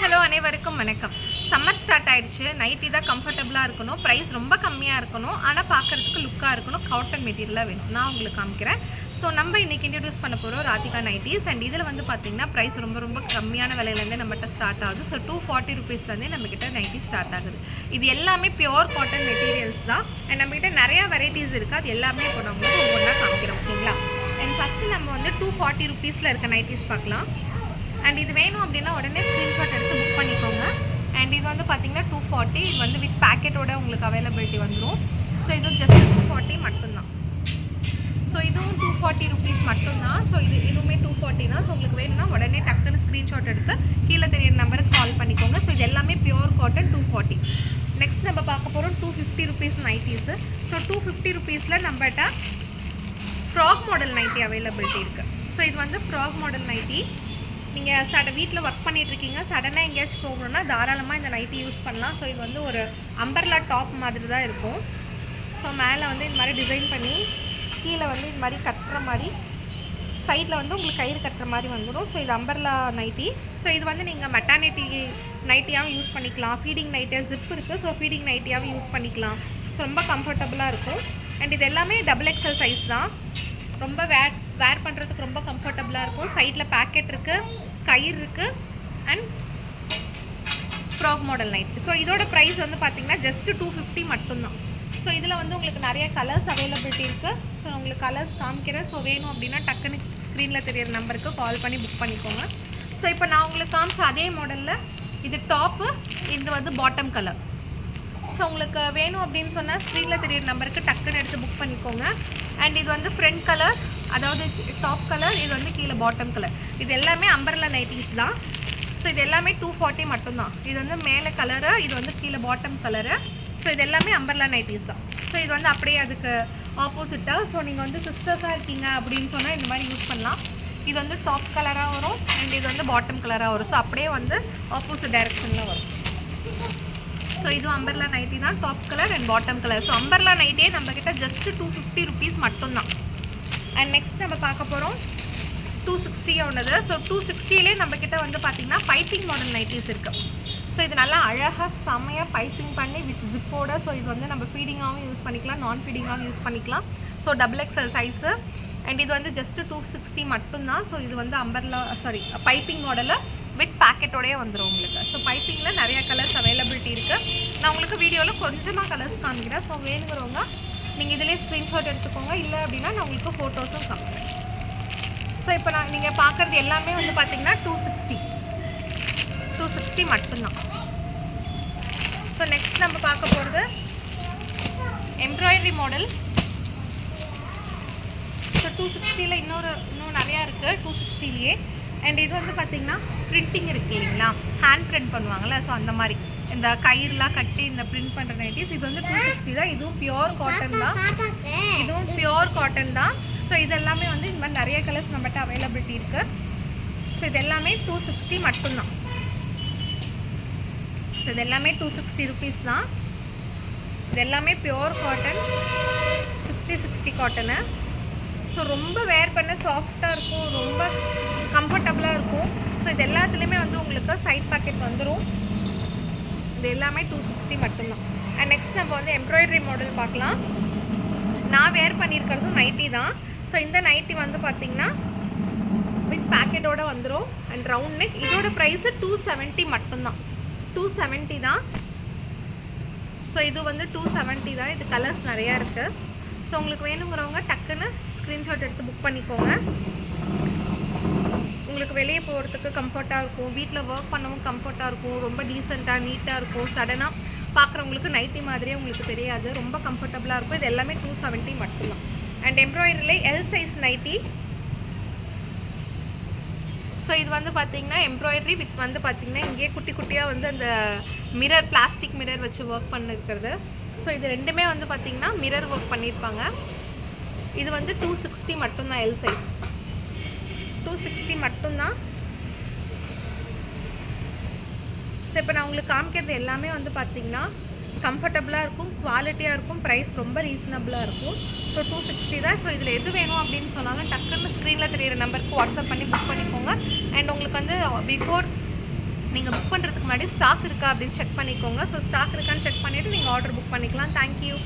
Hello அனைவருக்கும் வணக்கம். Summer start ஆயிடுச்சு. நைட்டி தான் கம்ஃபர்டபுளாக இருக்கணும், ப்ரைஸ் ரொம்ப கம்மியாக இருக்கணும், ஆனால் பார்க்குறதுக்கு லுக்காக இருக்கணும், காட்டன் மெட்டீரியலாக வேணும். நான் உங்களுக்கு காமிக்கிறேன். ஸோ நம்ம இன்றைக்கி இன்ட்ரடியூஸ் பண்ண போகிறோம் ராதிகா நைட்டிஸ். அண்ட் இதில் வந்து பார்த்திங்கன்னா ப்ரைஸ் ரொம்ப கம்மியான விலையிலேருந்தே நம்மகிட்ட ஸ்டார்ட் ஆகுது. ஸோ 240 ருபீஸ்லேருந்தே நம்மக்கிட்ட நைட்டி ஸ்டார்ட் ஆகுது. இது எல்லாமே பியோர் காட்டன் மெட்டீரியல்ஸ் தான். அண்ட் நம்மக்கிட்ட நிறையா வெரைட்டிஸ் இருக்குது. அது எல்லாமே இப்போ நான் உங்களுக்கு ஒவ்வொன்றா காமிக்கிறோம். ஓகேங்களா? அண்ட் ஃபஸ்ட்டு நம்ம வந்து 240 ருபீஸில் இருக்க நைட்டிஸ் பார்க்கலாம். அண்ட் இது வேணும் அப்படின்னா உடனே ஸ்க்ரீன்ஷாட் எடுத்து புக் பண்ணிக்கோங்க. அண்ட் இது வந்து பார்த்திங்கன்னா 240. இது வந்து வித் பேக்கெட்டோட உங்களுக்கு அவைலபிலிட்டி வந்துடும். ஸோ இது ஜஸ்ட் 240 மட்டும்தான். ஸோ இதுவும் 240 ருபீஸ் மட்டும்தான். ஸோ இதுவுமே 240 தான். ஸோ உங்களுக்கு வேணும்னா உடனே டக்குன்னு ஸ்க்ரீன்ஷாட் எடுத்து கீழே தெரியிற நம்பருக்கு கால் பண்ணிக்கோங்க. ஸோ இது எல்லாமே பியோர் காட்டன் 240. நெக்ஸ்ட் நம்ம பார்க்க போகிறோம் 250 ருபீஸ் நைட்டிஸு. ஸோ 250 ருபீஸில் நம்மகிட்ட ஃப்ராக் மாடல் நைட்டி அவைலபிலிட்டி இருக்குது. ஸோ இது வந்து ஃப்ராக் மாடல் நைட்டி. நீங்கள் வீட்டில் ஒர்க் பண்ணிகிட்ருக்கீங்க, சடனாக எங்கேயாச்சும் போகணுன்னா தாராளமாக இந்த நைட்டி யூஸ் பண்ணலாம். ஸோ இது வந்து ஒரு அம்பர்லா டாப் மாதிரி தான் இருக்கும். ஸோ மேலே வந்து இது மாதிரி டிசைன் பண்ணி கீழே வந்து இது மாதிரி கட்டுற மாதிரி சைடில் வந்து உங்களுக்கு கயிறு கட்டுற மாதிரி வந்துடும். ஸோ இது அம்பர்லா நைட்டி. ஸோ இது வந்து நீங்கள் மெட்டர்னிட்டி நைட்டியாகவும் யூஸ் பண்ணிக்கலாம். ஃபீடிங் நைட்டியாக ஜிப் இருக்குது. ஸோ ஃபீடிங் நைட்டியாகவும் யூஸ் பண்ணிக்கலாம். ஸோ ரொம்ப கம்ஃபர்டபுளாக இருக்கும். அண்ட் இது எல்லாமே XXL சைஸ் தான். ரொம்ப வேர் பண்ணுறதுக்கு ரொம்ப கம்ஃபர்டபுளாக இருக்கும். சைடில் பேக்கெட் இருக்குது, கயிறு இருக்குது, and frock model night. So இதோட ப்ரைஸ் வந்து பார்த்திங்கன்னா ஜஸ்ட் 250 மட்டும்தான். ஸோ இதில் வந்து உங்களுக்கு நிறைய கலர்ஸ் அவைலபிலிட்டி இருக்குது. ஸோ உங்களுக்கு கலர்ஸ் காமிக்கிறேன். ஸோ வேணும் அப்படின்னா டக்குன்னு ஸ்க்ரீனில் தெரியிற நம்பருக்கு கால் பண்ணி புக் பண்ணிக்கோங்க. ஸோ இப்போ நான் உங்களுக்கு காமிச்ச அதே மாடலில் இது டாப்பு, இது வந்து பாட்டம் கலர். ஸோ உங்களுக்கு வேணும் அப்படின்னு சொன்னால் ஸ்க்ரீனில் தெரியிற நம்பருக்கு டக்குன்னு எடுத்து புக் பண்ணிக்கோங்க. அண்ட் இது வந்து ஃப்ரண்ட் கலர், அதாவது டாப் கலர், இது வந்து கீழே பாட்டம் கலர். இது எல்லாமே அம்பர்லா நைட்டிஸ் தான். ஸோ இது எல்லாமே 240 மட்டும்தான். இது வந்து மேலே கலரு, இது வந்து கீழே பாட்டம் கலரு. ஸோ இது எல்லாமே அம்பர்லா நைட்டிஸ் தான். ஸோ இது வந்து அப்படியே அதுக்கு ஆப்போசிட்டாக. ஸோ நீங்கள் வந்து சிஸ்டர்ஸாக இருக்கீங்க அப்படின்னு சொன்னால் இந்த மாதிரி யூஸ் பண்ணலாம். இது வந்து டாப் கலராக வரும், அண்ட் இது வந்து பாட்டம் கலராக வரும். ஸோ அப்படியே வந்து ஆப்போசிட் டைரெக்ஷனில் வரும். ஸோ இது அம்பர்லா நைட்டி தான், top colour and bottom colour. So umbrella நைட்டியே நம்மக்கிட்ட ஜஸ்ட் 250 ருபீஸ் மட்டும்தான். அண்ட் நெக்ஸ்ட் நம்ம பார்க்க போகிறோம் 260 உள்ளது. ஸோ 260லே நம்மக்கிட்ட வந்து பார்த்திங்கன்னா பைப்பிங் மாடல் நைட்டிஸ் இருக்குது. ஸோ இது நல்லா அழகாக செமையாக பைப்பிங் பண்ணி வித் ஜிப்போட. ஸோ இது வந்து நம்ம ஃபீடிங்காகவும் யூஸ் பண்ணிக்கலாம், நான் ஃபீடிங்காகவும் யூஸ் பண்ணிக்கலாம். So XXL size. அண்ட் இது வந்து ஜஸ்ட் 260 மட்டும்தான். ஸோ இது வந்து பைப்பிங் மாடலில் வித் பேக்கெட்டோடய வந்துடும் உங்களுக்கு. ஸோ பைப்பிங்கில் நிறைய கலர்ஸ் அவைலபிலிட்டி இருக்குது. நான் உங்களுக்கு வீடியோவில் கொஞ்சமாக கலர்ஸ் காமிக்கிறேன். ஸோ வேணுங்கிறவங்க நீங்கள் இதிலே ஸ்க்ரீன்ஷாட் எடுத்துக்கோங்க. இல்லை அப்படின்னா நான் உங்களுக்கு ஃபோட்டோஸும் காமிக்கிறேன். ஸோ இப்போ நீங்கள் பார்க்குறது எல்லாமே வந்து பார்த்திங்கன்னா 260 மட்டும்தான். ஸோ நெக்ஸ்ட் நம்ம பார்க்க போகிறது எம்ப்ராய்டரி மாடல். ஸோ 260ல் இன்னும் நிறையா இருக்குது 260லேயே. அண்ட் இது வந்து பார்த்திங்கன்னா பிரிண்டிங் இருக்குது இல்லைங்களா, ஹேண்ட் பிரிண்ட் பண்ணுவாங்கள்ல. ஸோ அந்த மாதிரி இந்த கயிறுலாம் கட்டி இந்த பிரிண்ட் பண்ணுற நைட்டிஸ். இது வந்து 260 தான். இதுவும் பியோர் காட்டன் தான். ஸோ இது எல்லாமே வந்து இந்த மாதிரி நிறைய கலர்ஸ் நம்மகிட்ட அவைலபிலிட்டி இருக்குது. ஸோ இது எல்லாமே 260 மட்டும்தான். ஸோ இது எல்லாமே 260 ருபீஸ் தான். இது எல்லாமே பியோர் காட்டன், 60 காட்டனு. ஸோ ரொம்ப வேர் பண்ண சாஃப்டாக இருக்கும், ரொம்ப கம்ஃபர்டபுளாக இருக்கும். ஸோ இது எல்லாத்துலேயுமே வந்து உங்களுக்கு சைட் பாக்கெட் வந்துடும். இது எல்லாமே 260 மட்டும்தான். அண்ட் நெக்ஸ்ட் நம்ம வந்து எம்ப்ராய்டரி மாடல் பார்க்கலாம். நான் வேர் பண்ணியிருக்கிறதும் நைட்டி தான். ஸோ இந்த நைட்டி வந்து பார்த்திங்கன்னா வித் பேக்கெட்டோடு வந்துடும் அண்ட் ரவுண்ட் நெக். இதோட ப்ரைஸு 270 மட்டும்தான். 270 தான். ஸோ இது வந்து 270 தான். இது கலர்ஸ் நிறையா இருக்குது. ஸோ உங்களுக்கு வேணுங்கிறவங்க டக்குன்னு ஸ்க்ரீன்ஷாட் எடுத்து புக் பண்ணிக்கோங்க. உங்களுக்கு வெளியே போகிறதுக்கு கம்ஃபர்ட்டாக இருக்கும், வீட்டில் ஒர்க் பண்ணவும் கம்ஃபர்ட்டாக இருக்கும், ரொம்ப டீசெண்டாக நீட்டாக இருக்கும். சடனாக பார்க்குறவங்களுக்கு நைட்டி மாதிரியே உங்களுக்கு தெரியாது, ரொம்ப கம்ஃபர்டபுளாக இருக்கும். இது எல்லாமே 270 மட்டும்தான். அண்ட் எம்ப்ராய்டரியிலே எல் சைஸ் நைட்டி. ஸோ இது வந்து பார்த்திங்கன்னா எம்ப்ராய்டரி வித் வந்து பார்த்திங்கன்னா இங்கே குட்டி குட்டியாக வந்து அந்த மிரர், பிளாஸ்டிக் மிரர் வச்சு ஒர்க் பண்ணிருக்கிறது. ஸோ இது ரெண்டுமே வந்து பார்த்திங்கன்னா மிரர் ஒர்க் பண்ணியிருப்பாங்க. இது வந்து 260 மட்டும்தான். எல் சைஸ் 260 மட்டும்தான். ஸோ இப்போ நான் உங்களுக்கு காமிக்கிறது எல்லாமே வந்து பார்த்திங்கன்னா கம்ஃபர்டபுளாக இருக்கும், குவாலிட்டியாக இருக்கும், ப்ரைஸ் ரொம்ப ரீசனபுளாக இருக்கும். ஸோ 260 தான். ஸோ இதில் எது வேணும் அப்படின்னு சொன்னாலும் டக்குன்னு ஸ்க்ரீனில் தெரியிற நம்பருக்கு வாட்ஸ்அப் பண்ணி புக் பண்ணிக்கோங்க. அண்ட் உங்களுக்கு வந்து பிஃபோர் நீங்கள் புக் பண்ணுறதுக்கு முன்னாடி ஸ்டாக் இருக்கா அப்படின்னு செக் பண்ணிக்கோங்க. ஸோ ஸ்டாக் இருக்கான்னு செக் பண்ணிவிட்டு நீங்கள் ஆர்டர் புக் பண்ணிக்கலாம். தேங்க்யூ.